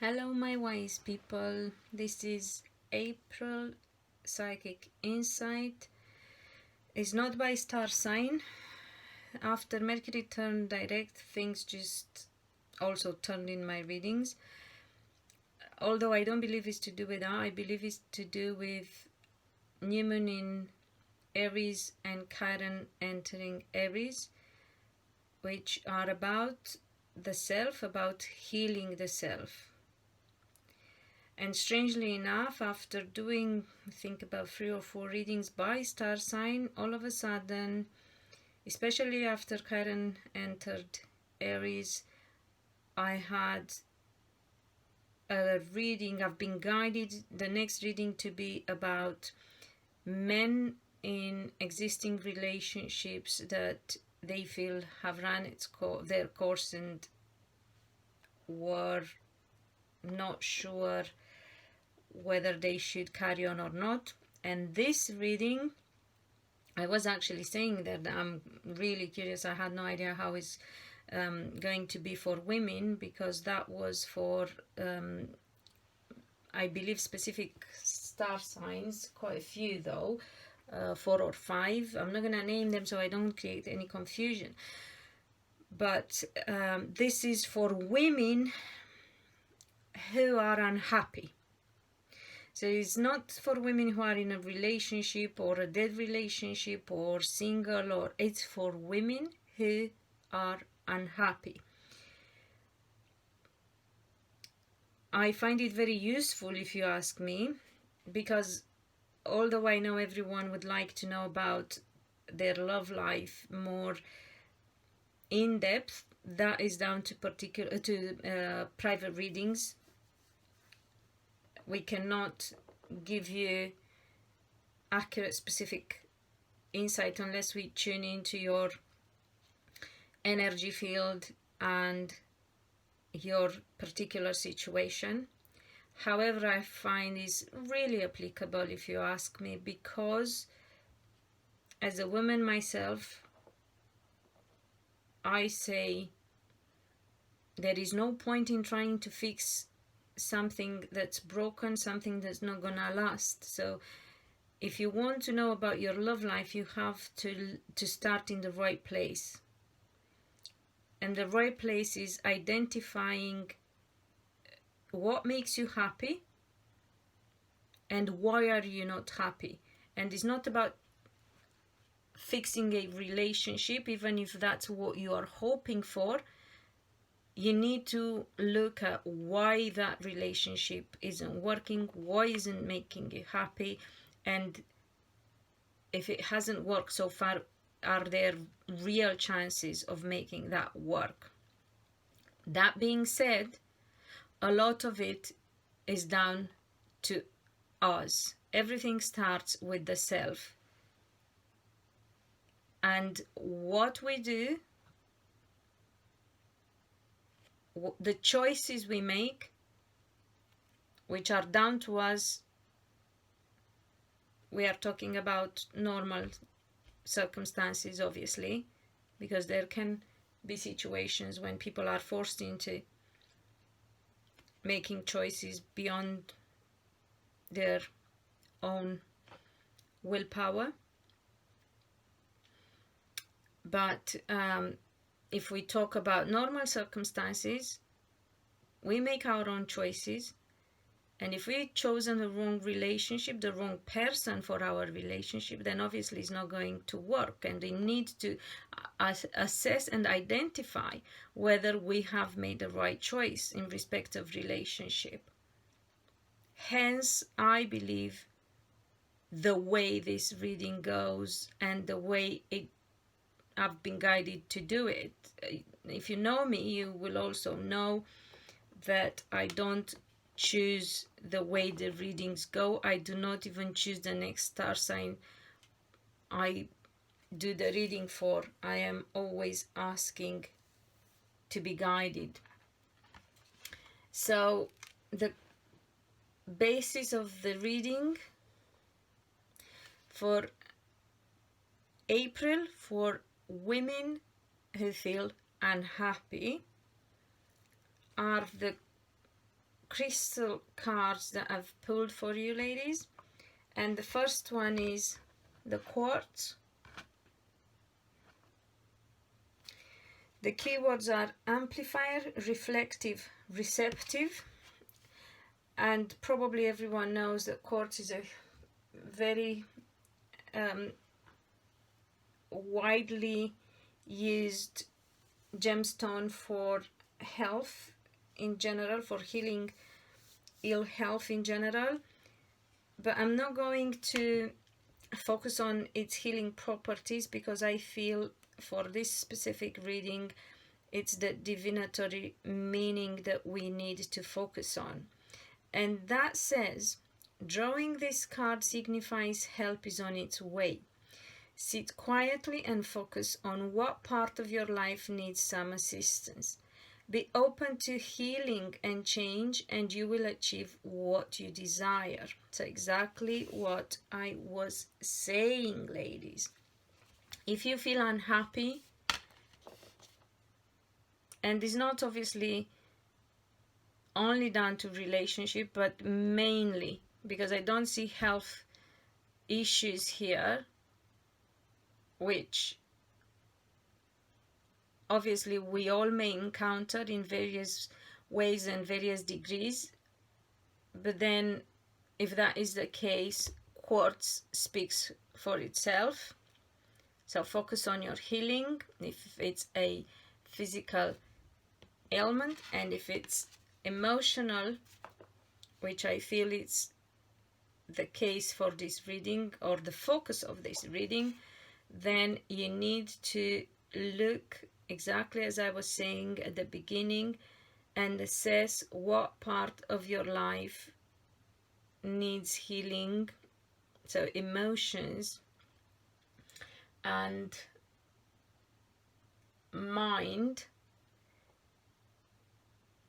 Hello, my wise people. This is April Psychic Insight. It's not by star sign. After Mercury turned direct, things just also turned in my readings. Although I don't believe it's to do with that, I believe it's to do with new moon in Aries and Chiron entering Aries, which are about the self, about healing the self. And strangely enough, after doing, I think, about 3 or 4 readings by star sign, all of a sudden, especially after Chiron entered Aries, I had a reading. I've been guided the next reading to be about men in existing relationships that they feel have run their course and were not sure whether they should carry on or not. And this reading, I was actually saying that I'm really curious. I had no idea how it's going to be for women, because that was for I believe specific star signs, quite a few though, 4 or 5. I'm not going to name them so I don't create any confusion, but this is for women who are unhappy. So it's not for women who are in a relationship or a dead relationship or single, or it's for women who are unhappy. I find it very useful, if you ask me, because although I know everyone would like to know about their love life more in depth, that is down to private readings. We cannot give you accurate, specific insight unless we tune into your energy field and your particular situation. However, I find is really applicable, if you ask me, because as a woman myself, I say there is no point in trying to fix something that's broken, something that's not gonna last. So if you want to know about your love life, you have to start in the right place. And the right place is identifying what makes you happy and why are you not happy. And it's not about fixing a relationship, even if that's what you are hoping for. You need to look at why that relationship isn't working, why isn't making you happy, and if it hasn't worked so far, are there real chances of making that work? That being said, a lot of it is down to us. Everything starts with the self. And what we do, the choices we make, which are down to us, we are talking about normal circumstances, obviously, because there can be situations when people are forced into making choices beyond their own willpower. But if we talk about normal circumstances, we make our own choices. And if we've chosen the wrong relationship, the wrong person for our relationship, then obviously it's not going to work. And we need to assess and identify whether we have made the right choice in respect of relationship. Hence, I believe the way this reading goes and the way I've been guided to do it. If you know me, you will also know that I don't choose the way the readings go. I do not even choose the next star sign I do the reading for. I am always asking to be guided. So the basis of the reading for April for women who feel unhappy are the crystal cards that I've pulled for you, ladies. And the first one is the quartz. The keywords are amplifier, reflective, receptive. And probably everyone knows that quartz is a very widely used gemstone for health in general, for healing ill health in general. But I'm not going to focus on its healing properties because I feel for this specific reading it's the divinatory meaning that we need to focus on. And that says, drawing this card signifies help is on its way. Sit quietly and focus on what part of your life needs some assistance. Be open to healing and change, and you will achieve what you desire. So exactly what I was saying, ladies. If you feel unhappy, and it's not obviously only down to relationship, but mainly because I don't see health issues here, which obviously we all may encounter in various ways and various degrees. But then if that is the case, quartz speaks for itself. So focus on your healing if it's a physical ailment, and if it's emotional, which I feel it's the case for this reading, or the focus of this reading, then you need to look exactly as I was saying at the beginning and assess what part of your life needs healing. So emotions and mind,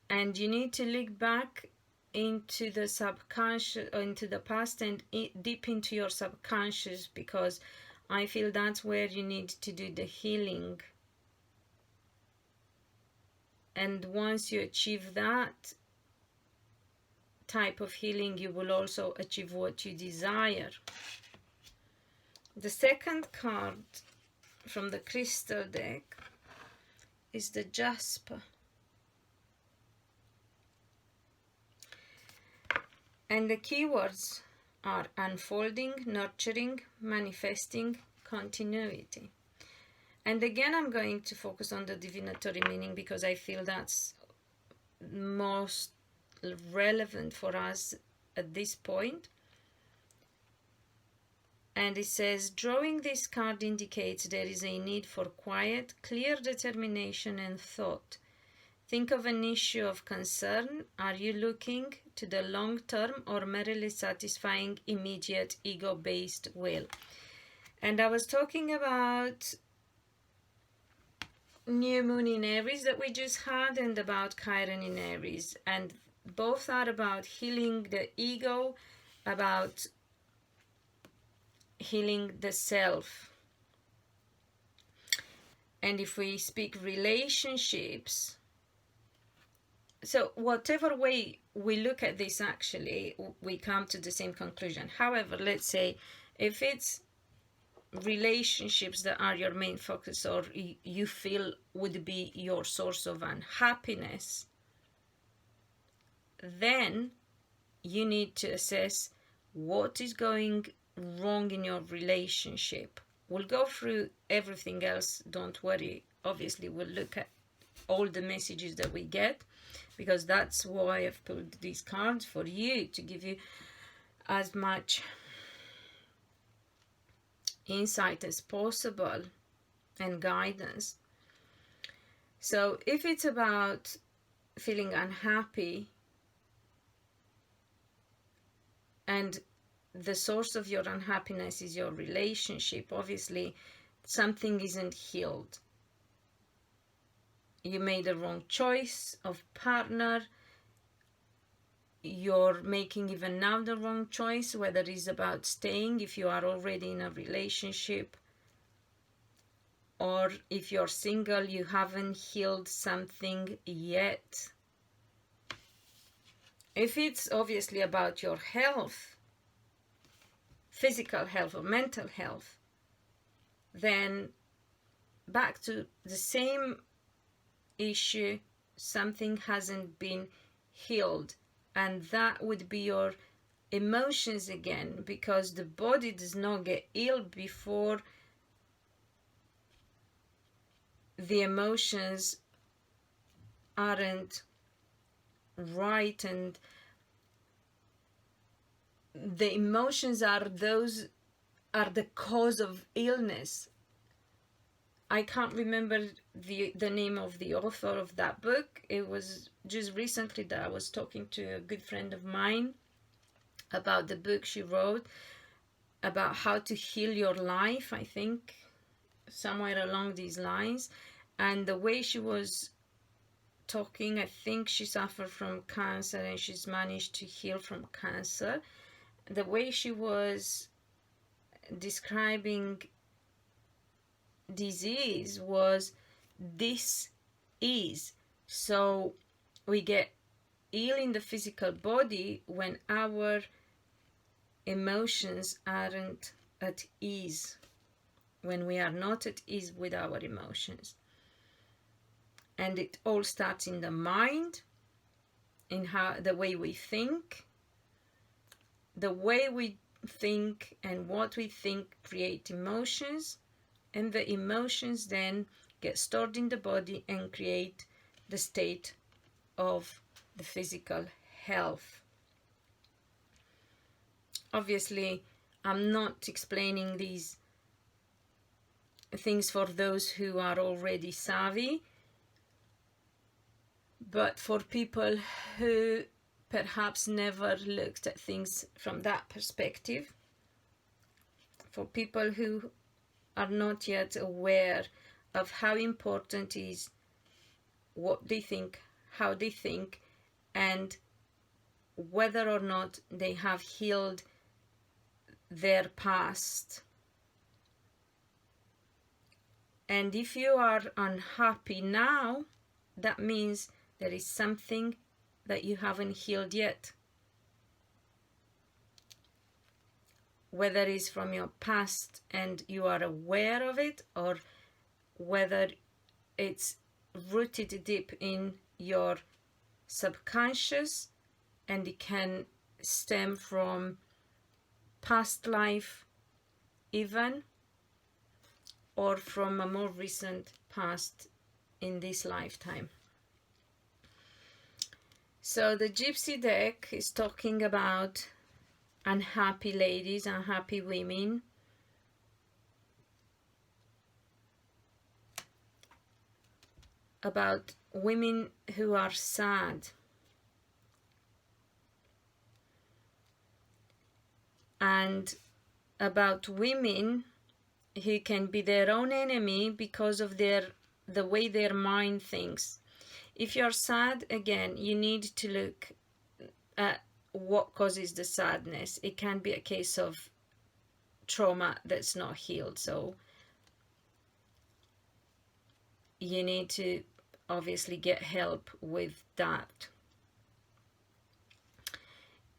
and you need to look back into the subconscious, or into the past, and deep into your subconscious, because I feel that's where you need to do the healing. And once you achieve that type of healing, you will also achieve what you desire. The second card from the crystal deck is the Jasper. And the keywords are unfolding, nurturing, manifesting, continuity. And again, I'm going to focus on the divinatory meaning because I feel that's most relevant for us at this point. And it says, drawing this card indicates there is a need for quiet, clear determination and thought. Think of an issue of concern. Are you looking to the long term or merely satisfying immediate ego-based will? And I was talking about new moon in Aries that we just had, and about Chiron in Aries, and both are about healing the ego, about healing the self. And if we speak relationships, so whatever way we look at this, actually we come to the same conclusion. However, let's say if it's relationships that are your main focus, or you feel would be your source of unhappiness, then you need to assess what is going wrong in your relationship. We'll go through everything else, don't worry. Obviously we'll look at all the messages that we get, because that's why I've pulled these cards for you, to give you as much insight as possible and guidance. So if it's about feeling unhappy and the source of your unhappiness is your relationship, obviously something isn't healed. You made a wrong choice of partner. You're making even now the wrong choice, whether it's about staying if you are already in a relationship, or if you're single, you haven't healed something yet. If it's obviously about your health, physical health or mental health, then back to the same issue, something hasn't been healed, and that would be your emotions again, because the body does not get ill before the emotions aren't right, and the emotions are the cause of illness. I can't remember the name of the author of that book. It was just recently that I was talking to a good friend of mine about the book she wrote about how to heal your life, I think, somewhere along these lines. And the way she was talking, I think she suffered from cancer and she's managed to heal from cancer. The way she was describing disease was this is. So we get ill in the physical body when our emotions aren't at ease, when we are not at ease with our emotions. And it all starts in the mind, in how the way we think. The way we think and what we think create emotions, and the emotions then get stored in the body and create the state of the physical health. Obviously, I'm not explaining these things for those who are already savvy, but for people who perhaps never looked at things from that perspective, for people who are not yet aware of how important is what they think, how they think, and whether or not they have healed their past. And if you are unhappy now, that means there is something that you haven't healed yet. Whether it's from your past and you are aware of it, or whether it's rooted deep in your subconscious and it can stem from past life even, or from a more recent past in this lifetime. So the Gypsy deck is talking about unhappy ladies, unhappy women, about women who are sad, and about women who can be their own enemy because of the way their mind thinks. If you're sad, again, you need to look at what causes the sadness. It can be a case of trauma that's not healed, so you need to obviously get help with that.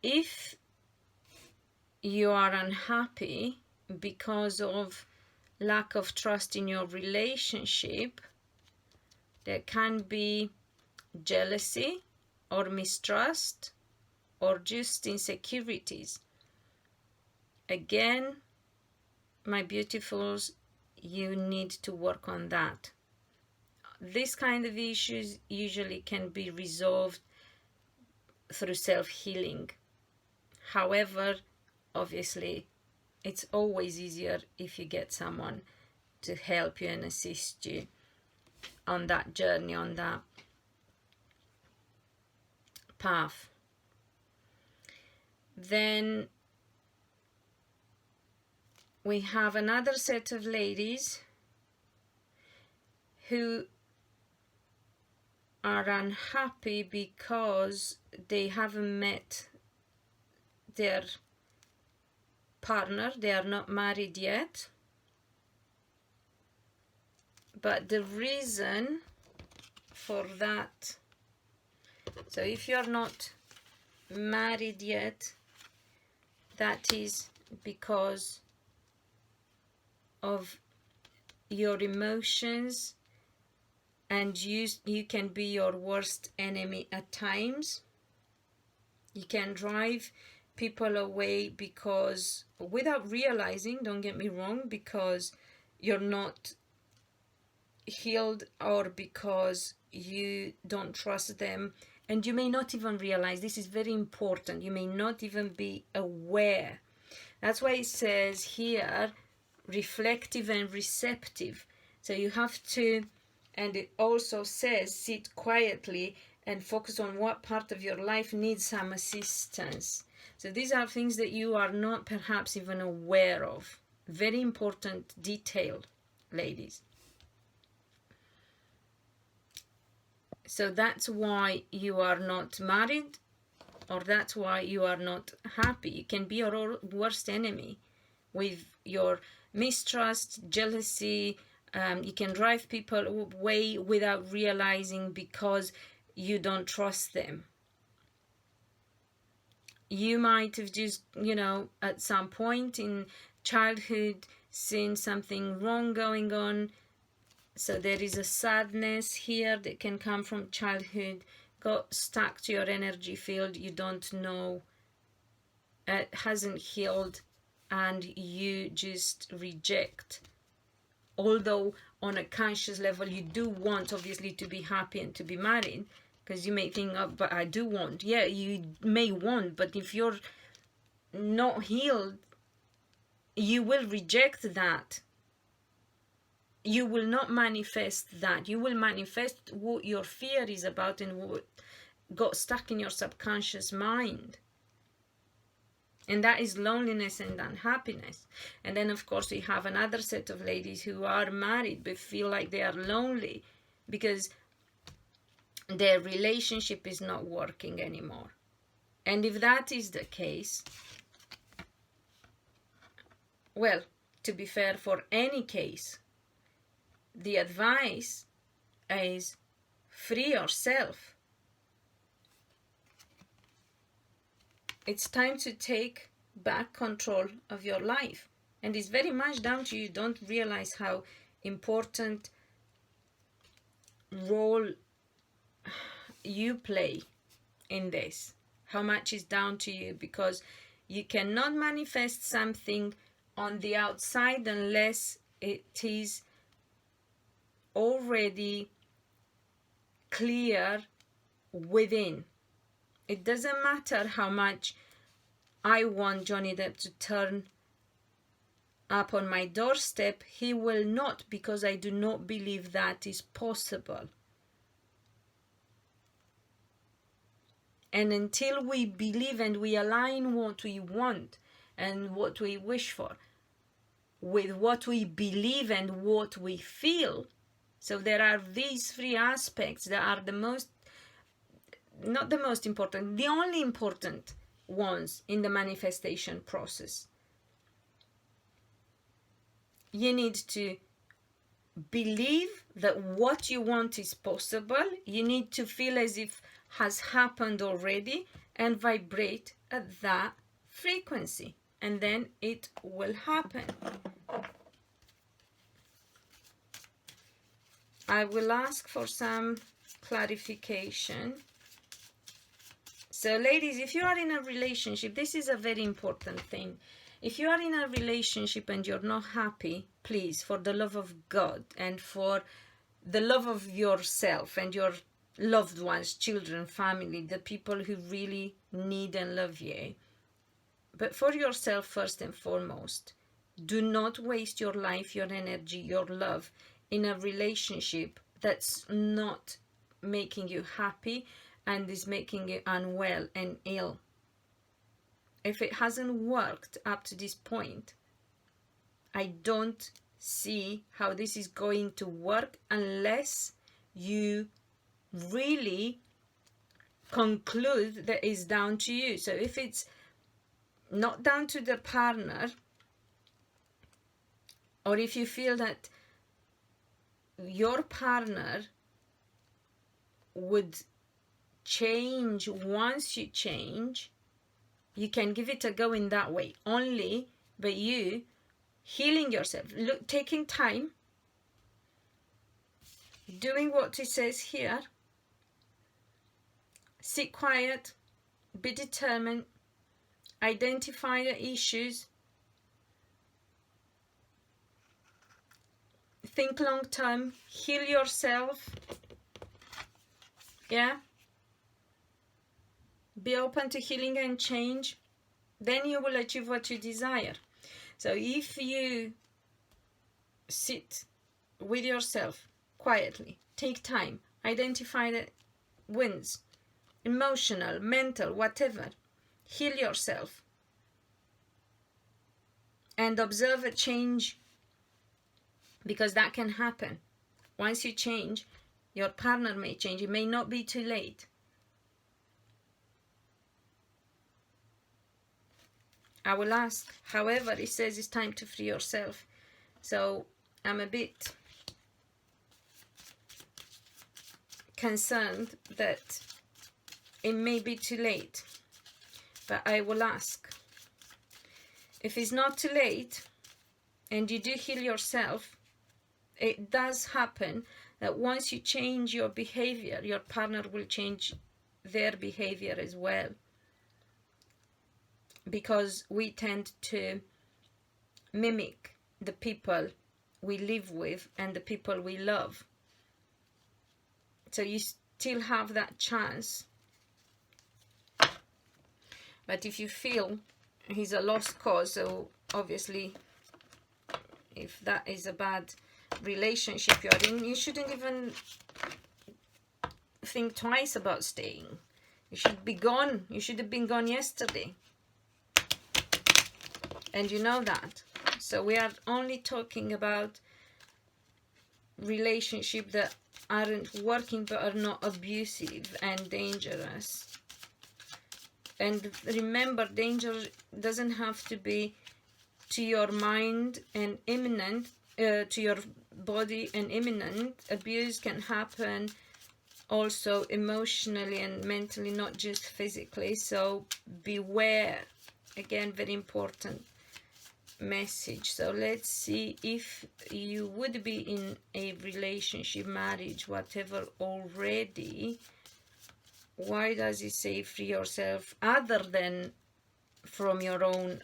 If you are unhappy because of lack of trust in your relationship, there can be jealousy or mistrust or just insecurities. Again, my beautifuls, you need to work on that. This kind of issues usually can be resolved through self-healing. However, obviously, it's always easier if you get someone to help you and assist you on that journey, on that path. Then we have another set of ladies who are unhappy because they haven't met their partner. They are not married yet. But the reason for that, so if you're not married yet, that is because of your emotions, and you can be your worst enemy at times. You can drive people away because, without realizing, don't get me wrong, because you're not healed or because you don't trust them, and you may not even realize. This is very important. You may not even be aware. That's why it says here reflective and receptive. So you have to, and it also says sit quietly and focus on what part of your life needs some assistance. So these are things that you are not perhaps even aware of. Very important detail, ladies. So that's why you are not married, or that's why you are not happy. You can be your worst enemy with your mistrust, jealousy. You can drive people away without realizing because you don't trust them. You might have just, at some point in childhood seen something wrong going on. So there is a sadness here that can come from childhood, got stuck to your energy field, you don't know, it hasn't healed, and you just reject. Although on a conscious level you do want, obviously, to be happy and to be married, because you may think, oh, but I do want. Yeah, you may want, but if you're not healed, you will reject that. You will not manifest that. You will manifest what your fear is about and what got stuck in your subconscious mind. And that is loneliness and unhappiness. And then, of course, we have another set of ladies who are married but feel like they are lonely because their relationship is not working anymore. And if that is the case, well, to be fair, for any case, the advice is free yourself. It's time to take back control of your life. And it's very much down to you. Don't realize how important role you play in this. How much is down to you, because you cannot manifest something on the outside unless it is already clear within. It doesn't matter how much I want Johnny Depp to turn up on my doorstep. He will not, because I do not believe that is possible. And until we believe and we align what we want and what we wish for with what we believe and what we feel. So there are these three aspects that are the most, not the most important, the only important ones in the manifestation process. You need to believe that what you want is possible. You need to feel as if has happened already and vibrate at that frequency, and then it will happen. I will ask for some clarification. So ladies, if you are in a relationship, this is a very important thing. If you are in a relationship and you're not happy, please, for the love of God and for the love of yourself and your loved ones, children, family, the people who really need and love you, but for yourself first and foremost, do not waste your life, your energy, your love in a relationship that's not making you happy and is making you unwell and ill. If it hasn't worked up to this point, I don't see how this is going to work unless you really conclude that it's down to you. So if it's not down to the partner, or if you feel that your partner would change. Once you change, you can give it a go in that way only, but you healing yourself, look, taking time, doing what it says here, sit quiet, be determined, identify the issues, think long term, heal yourself, yeah, be open to healing and change, then you will achieve what you desire. So if you sit with yourself quietly, take time, identify the wounds, emotional, mental, whatever, heal yourself, and observe a change, because that can happen. Once you change, your partner may change. It may not be too late. I will ask. However, it says it's time to free yourself. So I'm a bit concerned that it may be too late. But I will ask. If it's not too late and you do heal yourself, it does happen that once you change your behavior, your partner will change their behavior as well. Because we tend to mimic the people we live with and the people we love. So you still have that chance. But if you feel he's a lost cause, so obviously if that is a bad relationship you're in, you shouldn't even think twice about staying. You should be gone. You should have been gone yesterday. And you know that. So we are only talking about relationships that aren't working but are not abusive and dangerous. And remember, danger doesn't have to be to your mind and imminent, to your body and imminent. Abuse can happen also emotionally and mentally, not just physically. So beware. Again, very important message. So let's see if you would be in a relationship, marriage, whatever already. Why does it say free yourself other than from your own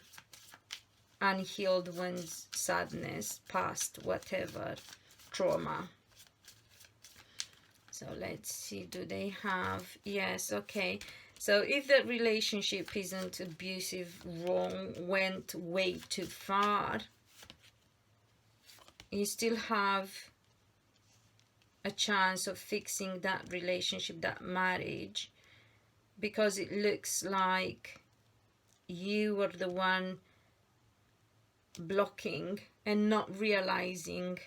unhealed wounds, sadness, past, whatever, trauma? So let's see, do they have, yes, okay. So if the relationship isn't abusive, wrong, went way too far, you still have a chance of fixing that relationship, that marriage, because it looks like you were the one blocking and not realizing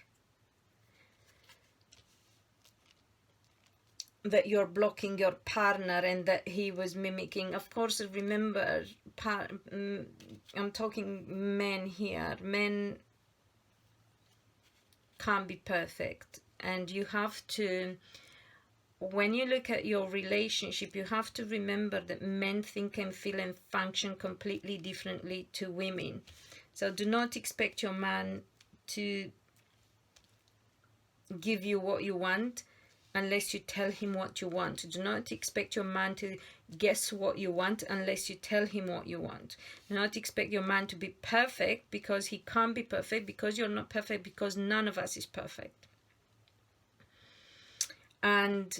that you're blocking your partner and that he was mimicking. Of course, remember, I'm talking men here. Men can't be perfect, and you have to, when you look at your relationship, you have to remember that men think and feel and function completely differently to women. So do not expect your man to give you what you want unless you tell him what you want. Do not expect your man to guess what you want unless you tell him what you want. Do not expect your man to be perfect, because he can't be perfect, because you're not perfect, because none of us is perfect. And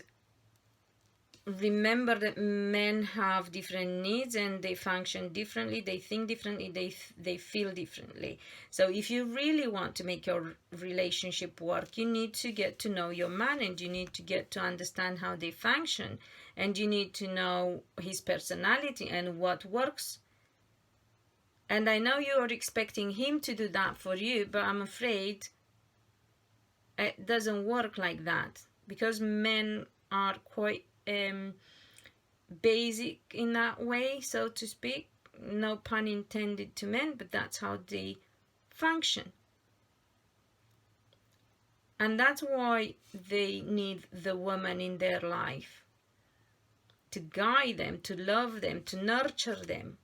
remember that men have different needs and they function differently, they think differently, they feel differently. So if you really want to make your relationship work, you need to get to know your man, and you need to get to understand how they function, and you need to know his personality and what works. And I know you're expecting him to do that for you, but I'm afraid it doesn't work like that, because men are quite basic in that way, so to speak. No pun intended to men, but that's how they function. And that's why they need the woman in their life. to guide them, to love them, to nurture them.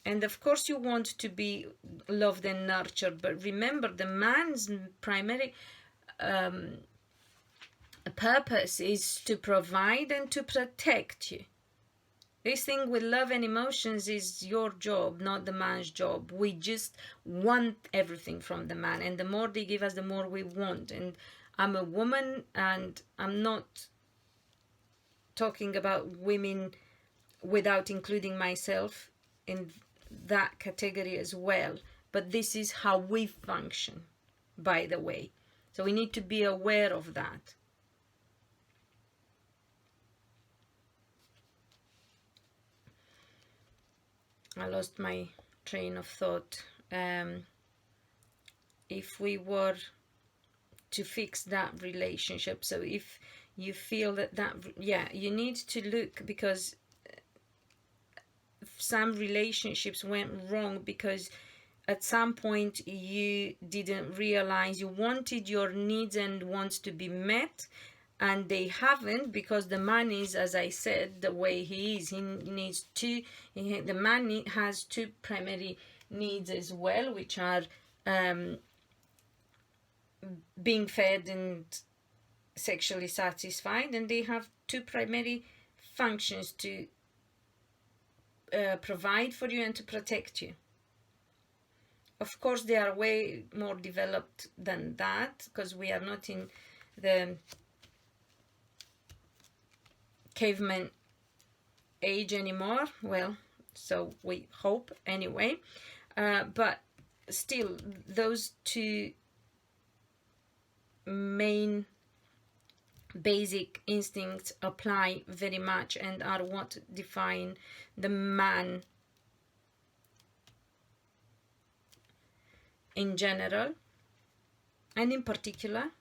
And of course you want to be loved and nurtured, but remember, the man's primary purpose is to provide and to protect you. This thing with love and emotions is your job, not the man's job. We just want everything from the man, and the more they give us, the more we want. And I'm a woman, and I'm not talking about women without including myself in that category as well. But this is how we function, by the way. So we need to be aware of that. I lost my train of thought. If we were to fix that relationship, so if you feel that yeah, you need to look, because some relationships went wrong because at some point you didn't realize you wanted your needs and wants to be met, and they haven't, because the man is, as I said, the way he is. He needs to, the man has two primary needs as well, which are being fed and sexually satisfied, and they have two primary functions: to provide for you and to protect you. Of course, they are way more developed than that, because we are not in the caveman age anymore. Well, so we hope anyway. But still, those two main basic instincts apply very much and are what define the man in general and in particular.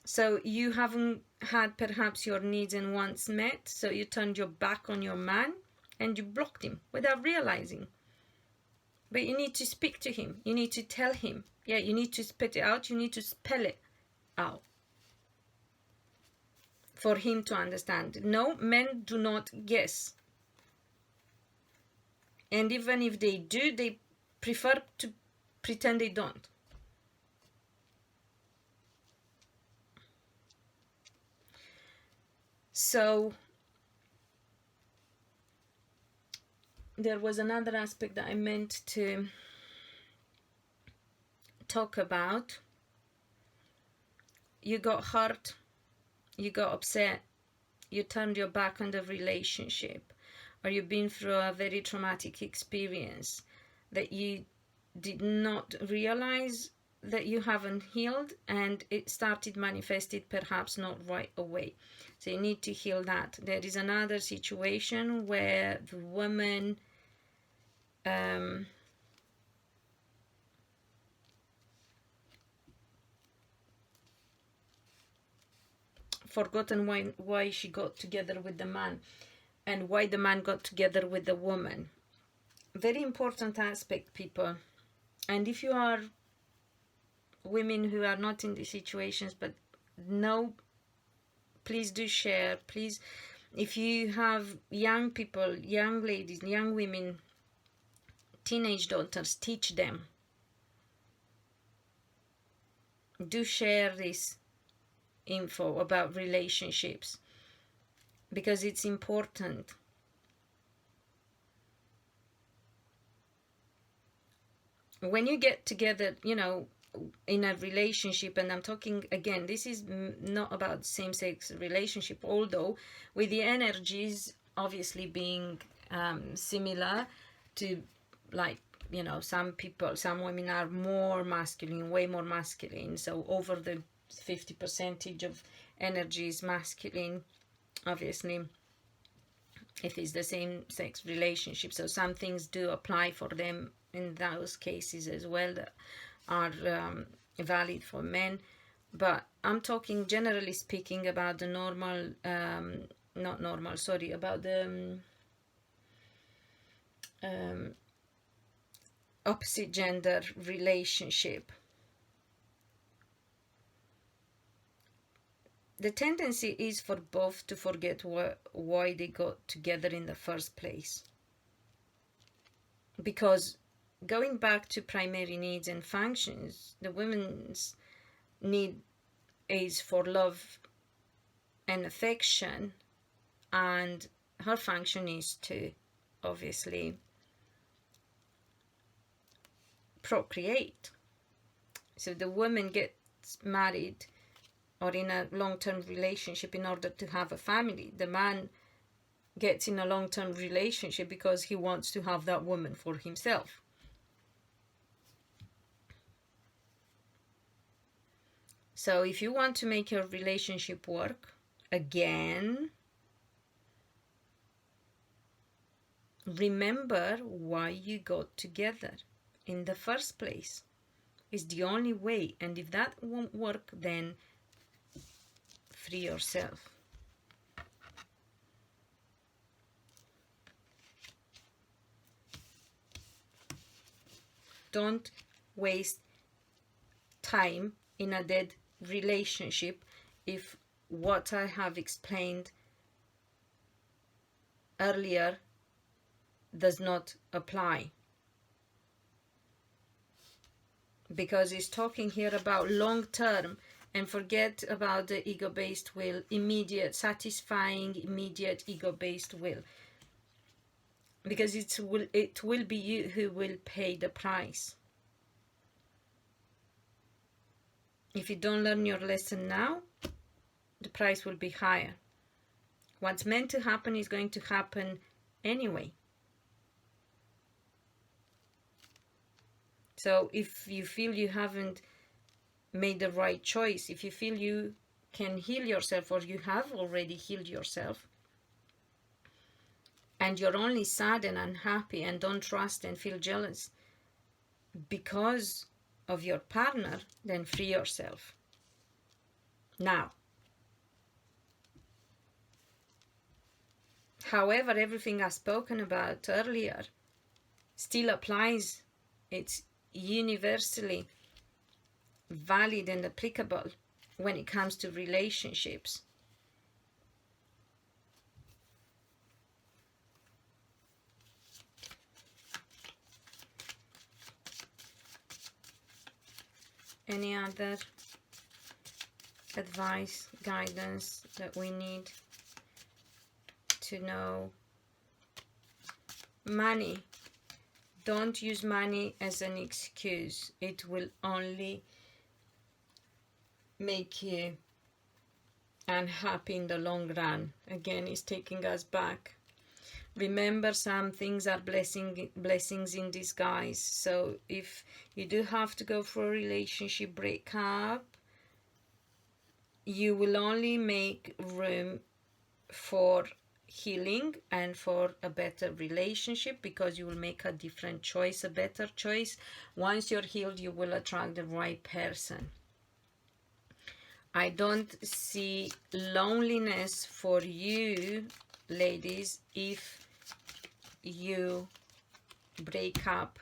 So you haven't had perhaps your needs and wants met, so you turned your back on your man and you blocked him without realizing. But you need to speak to him, you need to tell him, yeah, you need to spit it out, you need to spell it out for him to understand. No, men do not guess. And even if they do, they prefer to pretend they don't. So there was another aspect that I meant to talk about. You got hurt, you got upset, you turned your back on the relationship, or you've been through a very traumatic experience that you did not realize that you haven't healed, and it started manifested perhaps not right away. So you need to heal that. There is another situation where the woman forgotten why she got together with the man and why the man got together with the woman. Very important aspect, people. And if you are women who are not in these situations but know, please do share. Please, if you have young people, young ladies, young women, teenage daughters, teach them. Do share this info about relationships, because it's important. When you get together, you know, in a relationship, and I'm talking again, this is not about same-sex relationship, although with the energies obviously being similar to, like, you know, some people, some women are more masculine, way more masculine, so over the 50% of energy is masculine, obviously, if it's the same sex relationship. So some things do apply for them in those cases as well that are valid for men. But I'm talking generally speaking about the normal, not normal, sorry, about the opposite gender relationship. the tendency is for both to forget why they got together in the first place. Because going back to primary needs and functions, the woman's need is for love and affection, and her function is to obviously procreate. So the woman gets married or in a long-term relationship in order to have a family. The man gets in a long-term relationship because he wants to have that woman for himself. So if you want to make your relationship work, again, remember why you got together in the first place. It's the only way. And if that won't work, then free yourself. Don't waste time in a dead relationship if what I have explained earlier does not apply. Because it's talking here about long term, and forget about the ego-based will, immediate, satisfying, immediate ego-based will. Because it will be you who will pay the price. If you don't learn your lesson now, the price will be higher. What's meant to happen is going to happen anyway. So if you feel you haven't made the right choice, if you feel you can heal yourself or you have already healed yourself, and you're only sad and unhappy and don't trust and feel jealous because of your partner, then free yourself. Now, however, everything I've spoken about earlier still applies. It's universally valid and applicable when it comes to relationships. Any other advice, guidance that we need to know? Money. Don't use money as an excuse. It will only make you unhappy in the long run. Again, it's taking us back. Remember, some things are blessings in disguise. So if you do have to go for a relationship breakup, you will only make room for healing and for a better relationship, because you will make a different choice, a better choice. Once you're healed, you will attract the right person. I don't see loneliness for you, ladies, if you break up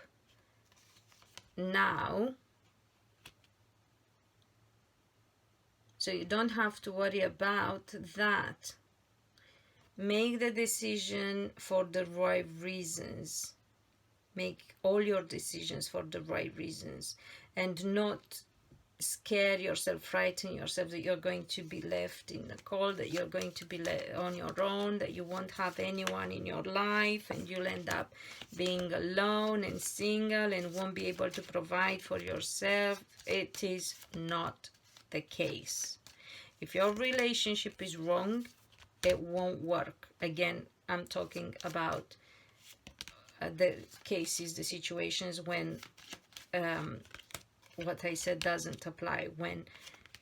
now. So you don't have to worry about that. Make the decision for the right reasons. Make all your decisions for the right reasons, and not scare yourself, frighten yourself that you're going to be left in the cold, that you're going to be on your own, that you won't have anyone in your life, and you'll end up being alone and single and won't be able to provide for yourself. It is not the case. If your relationship is wrong, it won't work. Again, I'm talking about the cases, the situations when what I said doesn't apply, when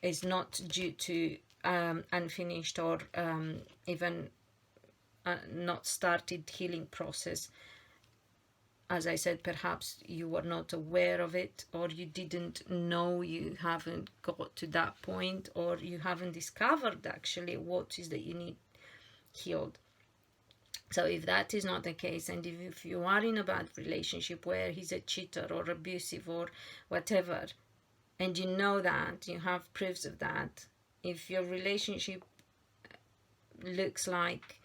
it's not due to unfinished or even not started healing process. As I said, perhaps you were not aware of it, or you didn't know, you haven't got to that point, or you haven't discovered actually what is that you need healed. So if that is not the case, and if you are in a bad relationship where he's a cheater or abusive or whatever, and you know that, you have proofs of that, If your relationship looks like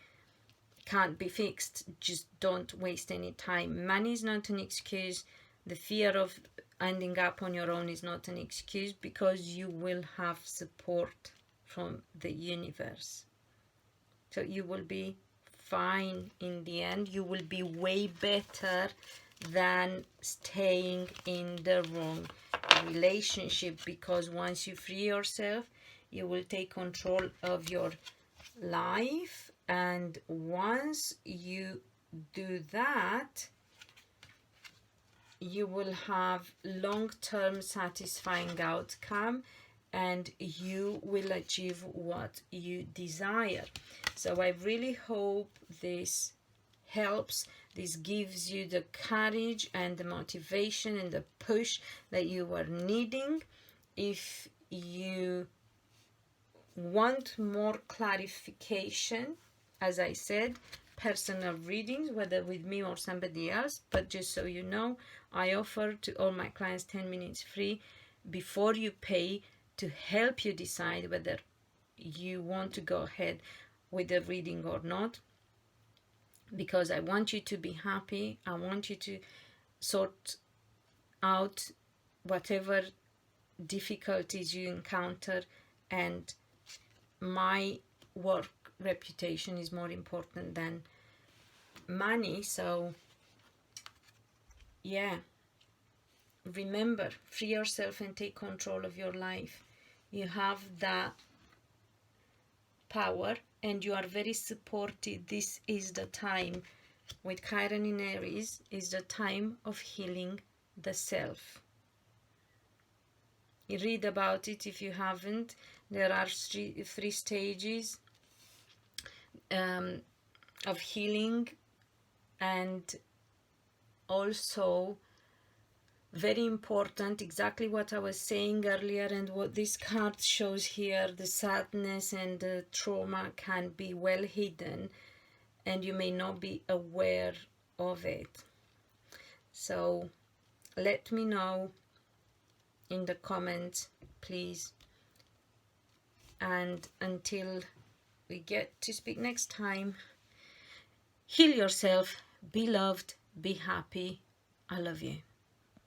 can't be fixed, just don't waste any time. Money is not an excuse. The fear of ending up on your own is not an excuse, because you will have support from the universe. So you will be fine in the end. You will be way better than staying in the wrong relationship, because once you free yourself, you will take control of your life, and once you do that, you will have long-term satisfying outcome, and you will achieve what you desire. So I really hope this helps. This gives you the courage and the motivation and the push that you are needing. If you want more clarification, as I said, personal readings, whether with me or somebody else, but just so you know, I offer to all my clients 10 minutes free before you pay, to help you decide whether you want to go ahead with the reading or not, because I want you to be happy. I want you to sort out whatever difficulties you encounter, and my work reputation is more important than money. So yeah, remember, free yourself and take control of your life. You have that power, and you are very supported. This is the time, with Chiron in Aries, is the time of healing the self. You read about it if you haven't. There are three stages of healing, and also very important, exactly what I was saying earlier, and what this card shows here, the sadness and the trauma can be well hidden, and you may not be aware of it. So let me know in the comments, please. And until we get to speak next time, heal yourself, be loved, be happy. I love you.